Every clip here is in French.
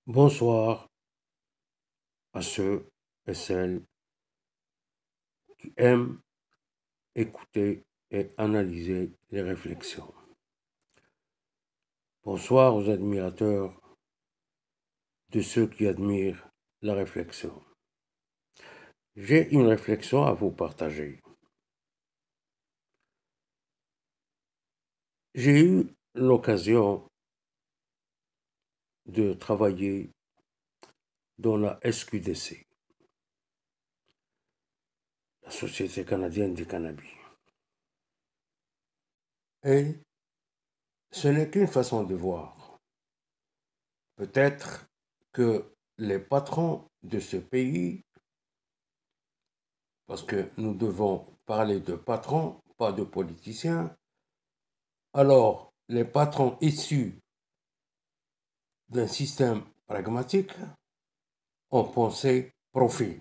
Bonsoir à ceux et celles qui aiment écouter et analyser les réflexions. Bonsoir aux admirateurs de ceux qui admirent la réflexion. J'ai une réflexion à vous partager. J'ai eu l'occasion de travailler dans la SQDC, la Société canadienne du cannabis. Et ce n'est qu'une façon de voir. Peut-être que les patrons de ce pays, parce que nous devons parler de patrons, pas de politiciens, alors les patrons issus d'un système pragmatique ont pensé profit.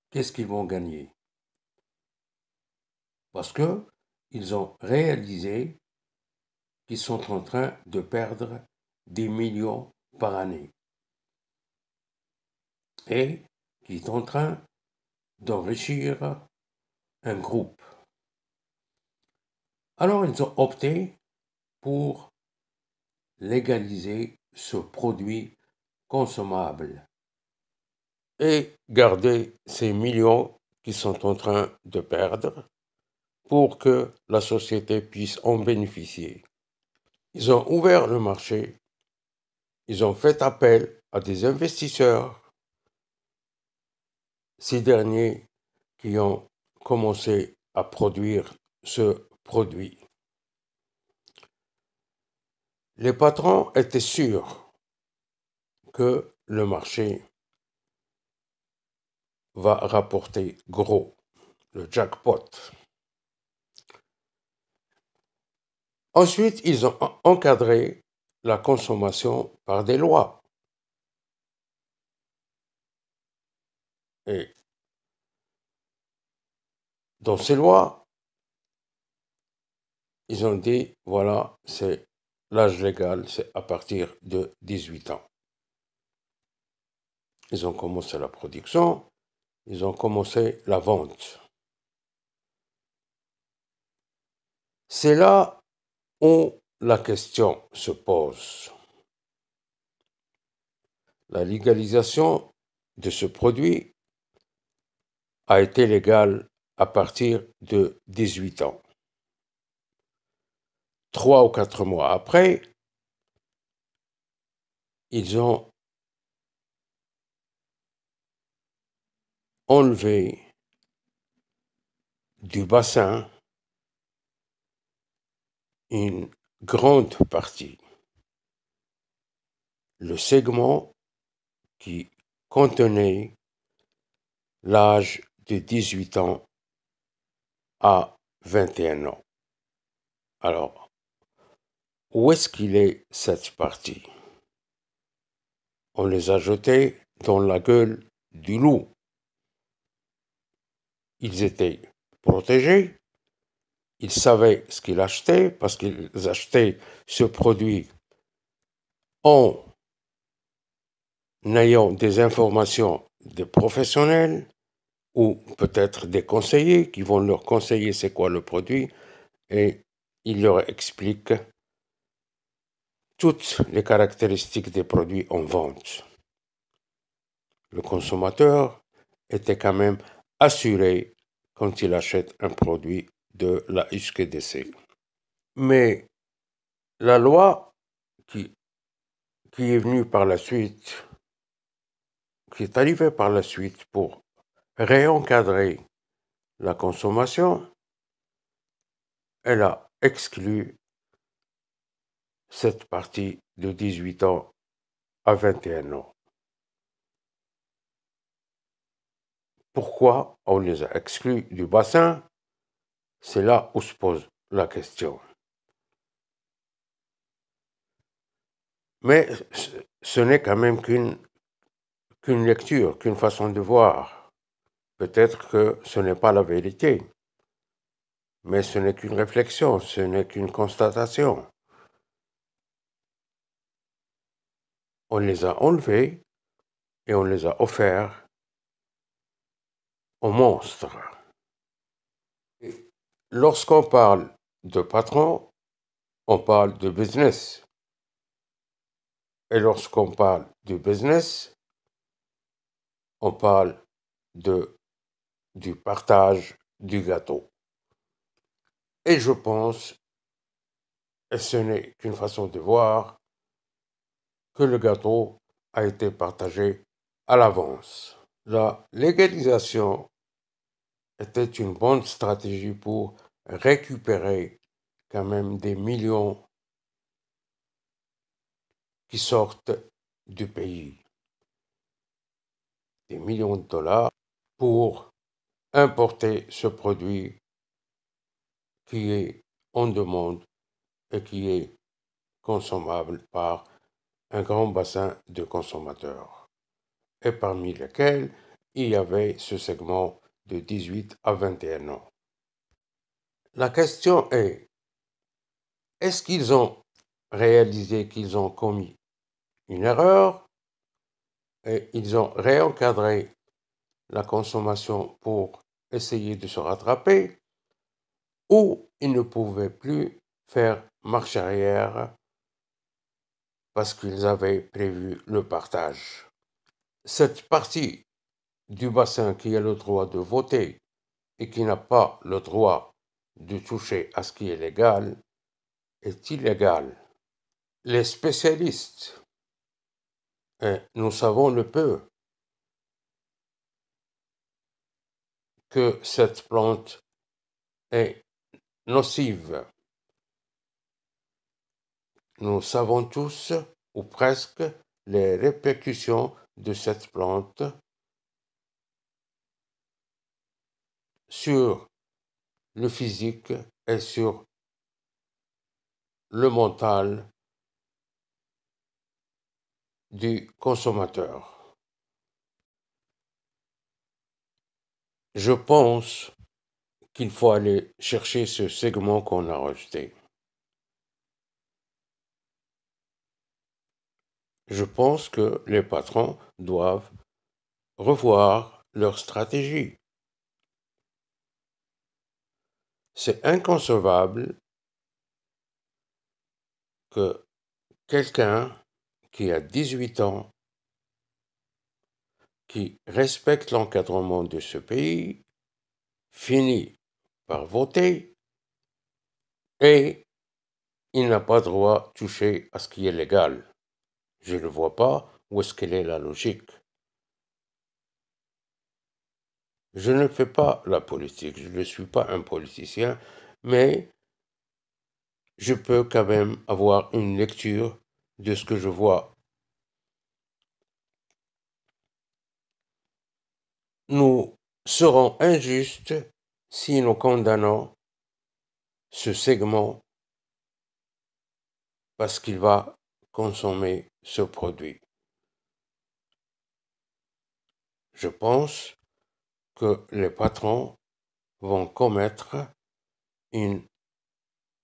Qu'est-ce qu'ils vont gagner? Parce qu'ils ont réalisé qu'ils sont en train de perdre des millions par année et qu'ils sont en train d'enrichir un groupe. Alors ils ont opté pour légaliser ce produit consommable et garder ces millions qu'ils sont en train de perdre pour que la société puisse en bénéficier. Ils ont ouvert le marché, ils ont fait appel à des investisseurs, ces derniers qui ont commencé à produire ce produit. Les patrons étaient sûrs que le marché va rapporter gros, le jackpot. Ensuite, ils ont encadré la consommation par des lois. Et dans ces lois, ils ont dit, voilà, c'est l'âge légal, c'est à partir de 18 ans. Ils ont commencé la production, ils ont commencé la vente. C'est là où la question se pose. La légalisation de ce produit a été légale à partir de 18 ans. 3 ou 4 mois après, ils ont enlevé du bassin une grande partie, le segment qui contenait l'âge de 18 ans à 21 ans. Alors, où est-ce qu'il est cette partie? On les a jetés dans la gueule du loup. Ils étaient protégés, ils savaient ce qu'ils achetaient parce qu'ils achetaient ce produit en ayant des informations des professionnels ou peut-être des conseillers qui vont leur conseiller c'est quoi le produit et ils leur expliquent toutes les caractéristiques des produits en vente. Le consommateur était quand même assuré quand il achète un produit de la SQDC. Mais la loi qui est venue par la suite, qui est arrivée par la suite pour réencadrer la consommation, elle a exclu cette partie de 18 ans à 21 ans. Pourquoi on les a exclus du bassin? C'est là où se pose la question. Mais ce n'est quand même qu'une lecture, qu'une façon de voir. Peut-être que ce n'est pas la vérité, mais ce n'est qu'une réflexion, ce n'est qu'une constatation. on les a enlevés et on les a offerts aux monstres. Lorsqu'on parle de patron, on parle de business. Et lorsqu'on parle de business, on parle du partage du gâteau. Et je pense, et ce n'est qu'une façon de voir, que le gâteau a été partagé à l'avance. La légalisation était une bonne stratégie pour récupérer quand même des millions qui sortent du pays. Des millions de dollars pour importer ce produit qui est en demande et qui est consommable par un grand bassin de consommateurs, et parmi lesquels il y avait ce segment de 18 à 21 ans. La question est-ce qu'ils ont réalisé qu'ils ont commis une erreur et ils ont réencadré la consommation pour essayer de se rattraper, ou ils ne pouvaient plus faire marche arrière parce qu'ils avaient prévu le partage. Cette partie du bassin qui a le droit de voter et qui n'a pas le droit de toucher à ce qui est légal est illégale. Les spécialistes, et nous savons le peu que cette plante est nocive. Nous savons tous, ou presque, les répercussions de cette plante sur le physique et sur le mental du consommateur. Je pense qu'il faut aller chercher ce segment qu'on a rejeté. Je pense que les patrons doivent revoir leur stratégie. C'est inconcevable que quelqu'un qui a 18 ans, qui respecte l'encadrement de ce pays, finit par voter et il n'a pas droit de toucher à ce qui est légal. Je ne vois pas où est-ce qu'elle est la logique. Je ne fais pas la politique, je ne suis pas un politicien, mais je peux quand même avoir une lecture de ce que je vois. Nous serons injustes si nous condamnons ce segment parce qu'il va consommer ce produit. Je pense que les patrons vont commettre une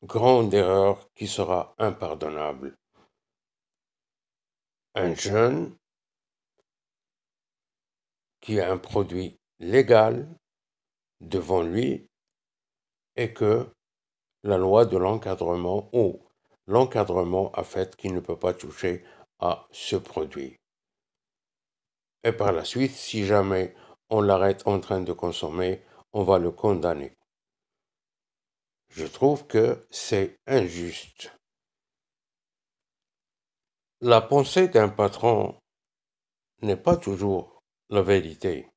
grande erreur qui sera impardonnable. Un jeune qui a un produit légal devant lui et que la loi de l'encadrement ou l'encadrement a fait qu'il ne peut pas toucher à ce produit. Et par la suite, si jamais on l'arrête en train de consommer, on va le condamner. Je trouve que c'est injuste. La pensée d'un patron n'est pas toujours la vérité.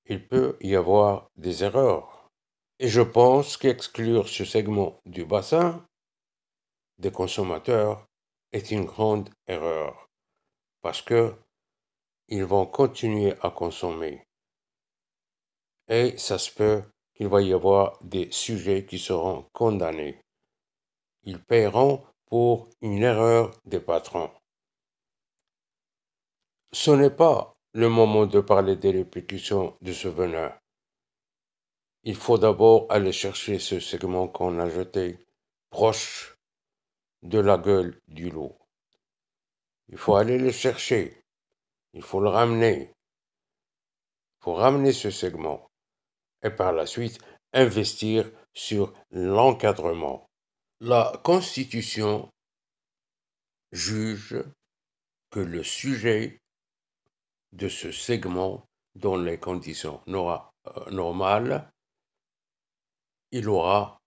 Il peut y avoir des erreurs. Et je pense qu'exclure ce segment du bassin des consommateurs est une grande erreur, parce que ils vont continuer à consommer. Et ça se peut qu'il va y avoir des sujets qui seront condamnés. Ils paieront pour une erreur des patrons. Ce n'est pas le moment de parler des répercussions de ce venin. Il faut d'abord aller chercher ce segment qu'on a jeté proche de la gueule du loup. Il faut aller le chercher. Il faut le ramener. Il faut ramener ce segment. Et par la suite, investir sur l'encadrement. La Constitution juge que le sujet de ce segment, dans les conditions normales, il aura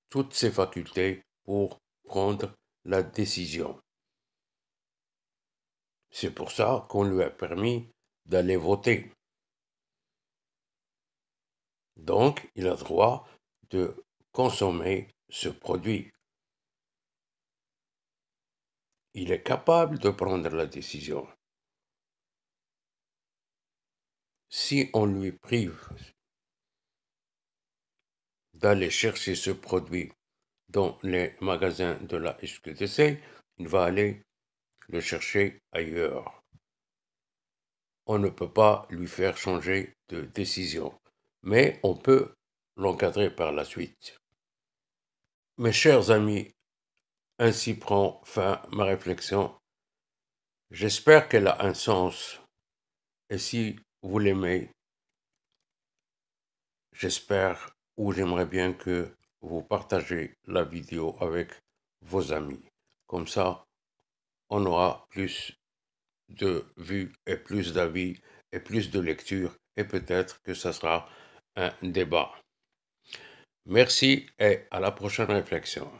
toutes ses facultés pour prendre la décision. C'est pour ça qu'on lui a permis d'aller voter. Donc, il a droit de consommer ce produit. Il est capable de prendre la décision. Si on lui prive d'aller chercher ce produit dans les magasins de la SQDC, il va aller le chercher ailleurs. On ne peut pas lui faire changer de décision, mais on peut l'encadrer par la suite. Mes chers amis, ainsi prend fin ma réflexion. J'espère qu'elle a un sens. Et si vous l'aimez, j'espère ou j'aimerais bien que vous partagez la vidéo avec vos amis. Comme ça, on aura plus de vues et plus d'avis et plus de lectures et peut-être que ça sera un débat. Merci et à la prochaine réflexion.